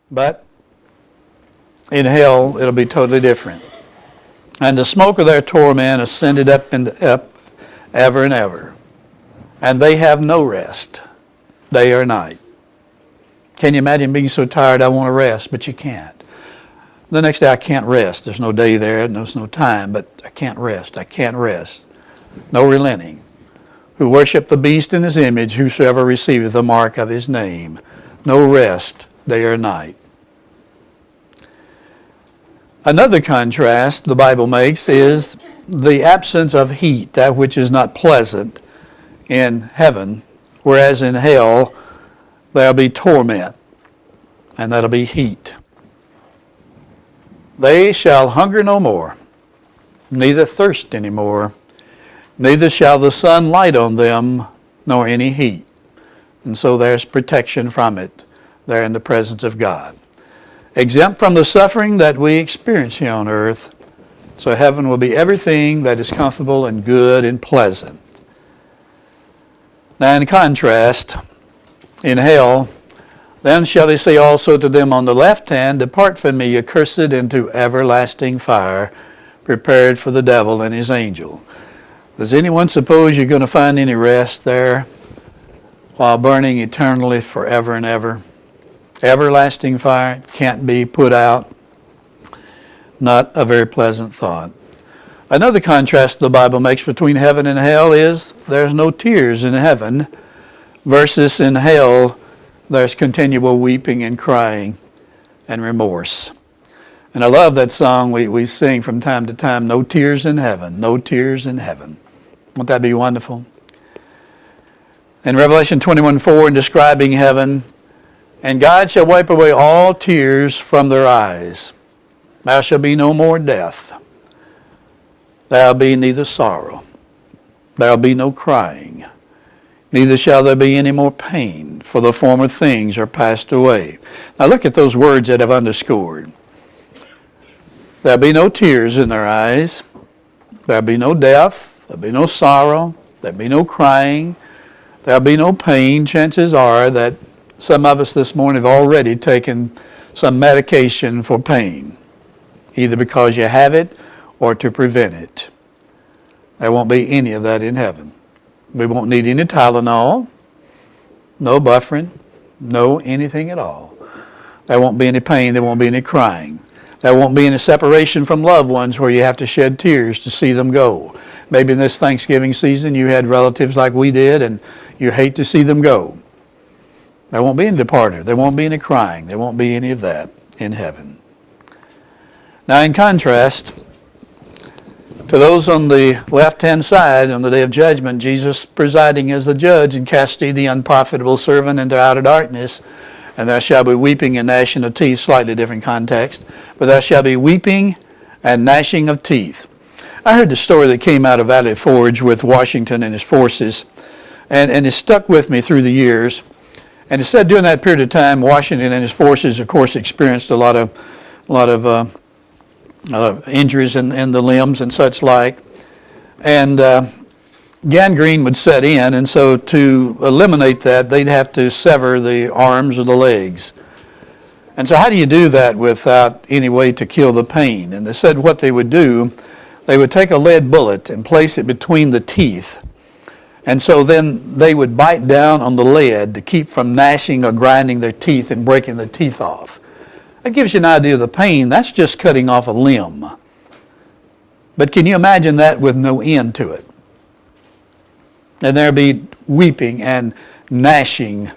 But in hell, it'll be totally different. And the smoke of their torment ascended up and up ever and ever. And they have no rest, day or night. Can you imagine being so tired, I want to rest, but you can't. The next day, I can't rest. There's no day there, there's no time, but I can't rest. I can't rest. No relenting. Who worship the beast in his image, whosoever receiveth the mark of his name. No rest, day or night. Another contrast the Bible makes is the absence of heat, that which is not pleasant in heaven, whereas in hell there'll be torment, and that'll be heat. They shall hunger no more, neither thirst any more, neither shall the sun light on them, nor any heat. And so there's protection from it there in the presence of God. Exempt from the suffering that we experience here on earth, so heaven will be everything that is comfortable and good and pleasant. Now in contrast, in hell, then shall they say also to them on the left hand, Depart from me, ye cursed, into everlasting fire, prepared for the devil and his angel. Does anyone suppose you're going to find any rest there while burning eternally forever and ever? Everlasting fire can't be put out. Not a very pleasant thought. Another contrast the Bible makes between heaven and hell is there's no tears in heaven versus in hell there's continual weeping and crying and remorse. And I love that song we sing from time to time, No Tears in Heaven, No Tears in Heaven. Won't that be wonderful? In Revelation 21:4, in describing heaven, and God shall wipe away all tears from their eyes. There shall be no more death. There will be neither sorrow. There will be no crying. Neither shall there be any more pain, for the former things are passed away. Now look at those words that I've underscored. There will be no tears in their eyes. There will be no death. There will be no sorrow. There will be no crying. There will be no pain. Chances are that some of us this morning have already taken some medication for pain, either because you have it or to prevent it. There won't be any of that in heaven. We won't need any Tylenol, no buffering, no anything at all. There won't be any pain. There won't be any crying. There won't be any separation from loved ones where you have to shed tears to see them go. Maybe in this Thanksgiving season you had relatives like we did and you hate to see them go. There won't be any departure. There won't be any crying. There won't be any of that in heaven. Now in contrast to those on the left-hand side on the day of judgment, Jesus presiding as the judge, and cast ye the unprofitable servant into outer darkness, and there shall be weeping and gnashing of teeth, slightly different context, but there shall be weeping and gnashing of teeth. I heard the story that came out of Valley Forge with Washington and his forces, and it stuck with me through the years. And it said during that period of time, Washington and his forces, of course, experienced a lot of injuries in the limbs and such like. And gangrene would set in, and so to eliminate that, they'd have to sever the arms or the legs. And so how do you do that without any way to kill the pain? And they said what they would do, they would take a lead bullet and place it between the teeth. And so then they would bite down on the lead to keep from gnashing or grinding their teeth and breaking the teeth off. That gives you an idea of the pain. That's just cutting off a limb. But can you imagine that with no end to it? And there'd be weeping and gnashing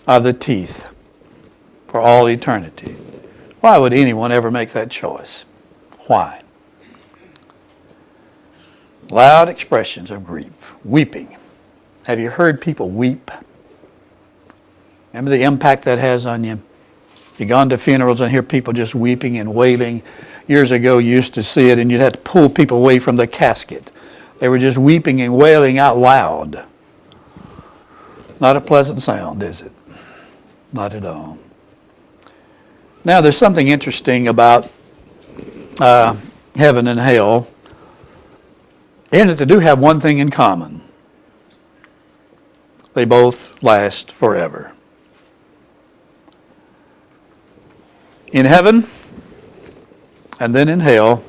of the teeth for all eternity. Why would anyone ever make that choice? Why? Loud expressions of grief, weeping. Have you heard people weep? Remember the impact that has on you? You've gone to funerals and hear people just weeping and wailing. Years ago you used to see it and you'd have to pull people away from the casket. They were just weeping and wailing out loud. Not a pleasant sound, is it? Not at all. Now there's something interesting about heaven and hell. In it, they do have one thing in common. They both last forever. In heaven, and then in hell.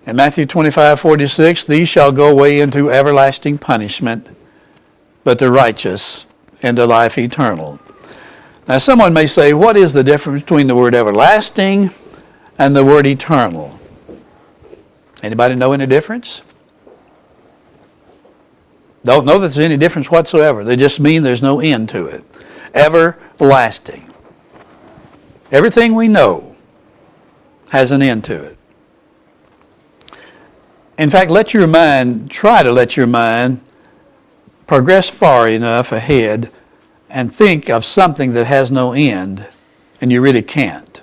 In Matthew 25:46, these shall go away into everlasting punishment, but the righteous into life eternal. Now someone may say, what is the difference between the word everlasting and the word eternal? Anybody know any difference? Don't know that there's any difference whatsoever. They just mean there's no end to it. Everlasting. Everything we know has an end to it. In fact, try to let your mind progress far enough ahead and think of something that has no end, and you really can't.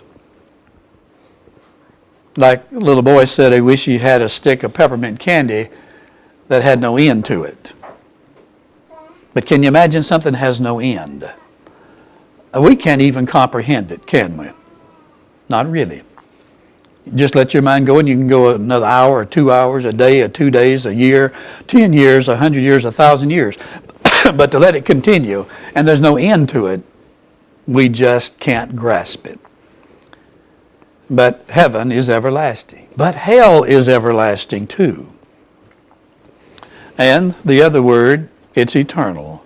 Like a little boy said, I wish he had a stick of peppermint candy that had no end to it. But can you imagine something that has no end? We can't even comprehend it, can we? Not really. Just let your mind go, and you can go another hour or 2 hours, a day or 2 days, a year, 10 years, 100 years, 1,000 years. But to let it continue, and there's no end to it, we just can't grasp it. But heaven is everlasting. But hell is everlasting too. And the other word, it's eternal.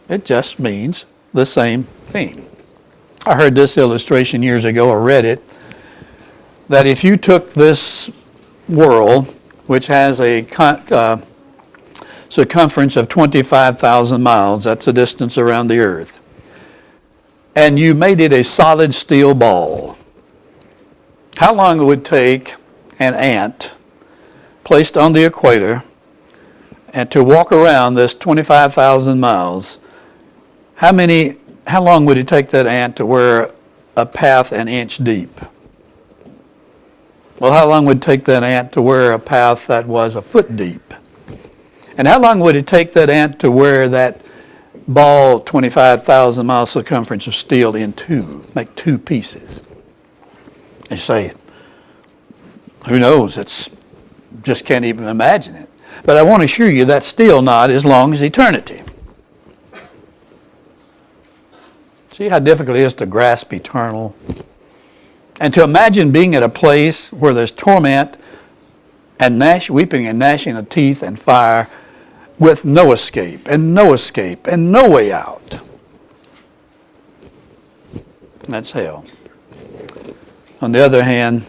It just means the same thing. I heard this illustration years ago, or read it, that if you took this world, which has a circumference of 25,000 miles, that's the distance around the earth, and you made it a solid steel ball, how long it would take an ant placed on the equator and to walk around this 25,000 miles, how long would it take that ant to wear a path an inch deep? Well, how long would it take that ant to wear a path that was a foot deep? And how long would it take that ant to wear that ball 25,000 mile circumference of steel in two, make two pieces? And you say, who knows? Just can't even imagine it. But I want to assure you that's still not as long as eternity. See how difficult it is to grasp eternal? And to imagine being at a place where there's torment and weeping and gnashing of teeth and fire with no escape and no escape and no way out. That's hell. On the other hand,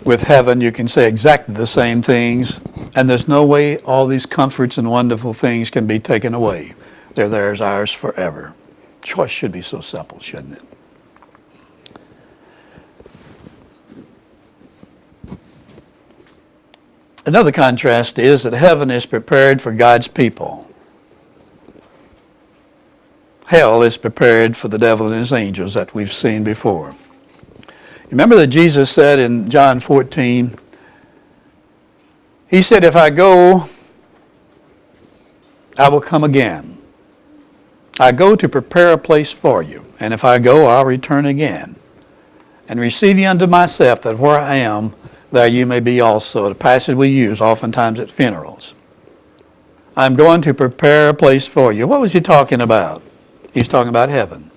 with heaven you can say exactly the same things, and there's no way all these comforts and wonderful things can be taken away. They're theirs, ours forever. Choice should be so simple, shouldn't it? Another contrast is that heaven is prepared for God's people. Hell is prepared for the devil and his angels that we've seen before. Remember that Jesus said in John 14, he said, if I go, I will come again. I go to prepare a place for you. And if I go, I'll return again and receive you unto myself, that where I am, there you may be also. The passage we use oftentimes at funerals. I'm going to prepare a place for you. What was he talking about? He's talking about heaven.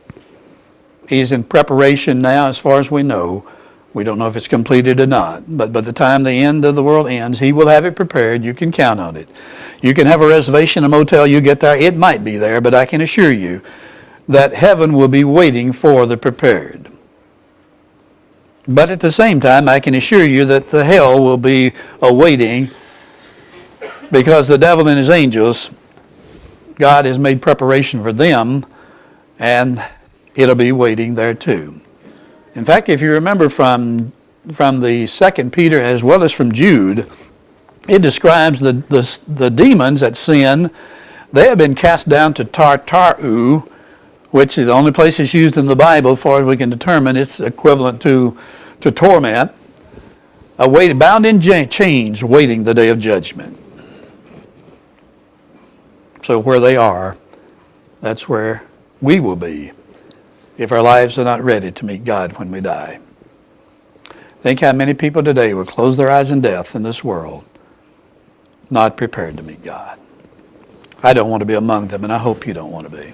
He's in preparation now as far as we know. We don't know if it's completed or not. But by the time the end of the world ends, he will have it prepared. You can count on it. You can have a reservation, a motel, you get there. It might be there, but I can assure you that heaven will be waiting for the prepared. But at the same time, I can assure you that the hell will be awaiting, because the devil and his angels, God has made preparation for them, and it'll be waiting there too. In fact, if you remember from the 2 Peter as well as from Jude, it describes the demons that sin. They have been cast down to Tartaru, which is the only place it's used in the Bible, as far as we can determine. It's equivalent to torment, bound in chains, waiting the day of judgment. So where they are, that's where we will be if our lives are not ready to meet God when we die. Think how many people today will close their eyes in death in this world, not prepared to meet God. I don't want to be among them, and I hope you don't want to be.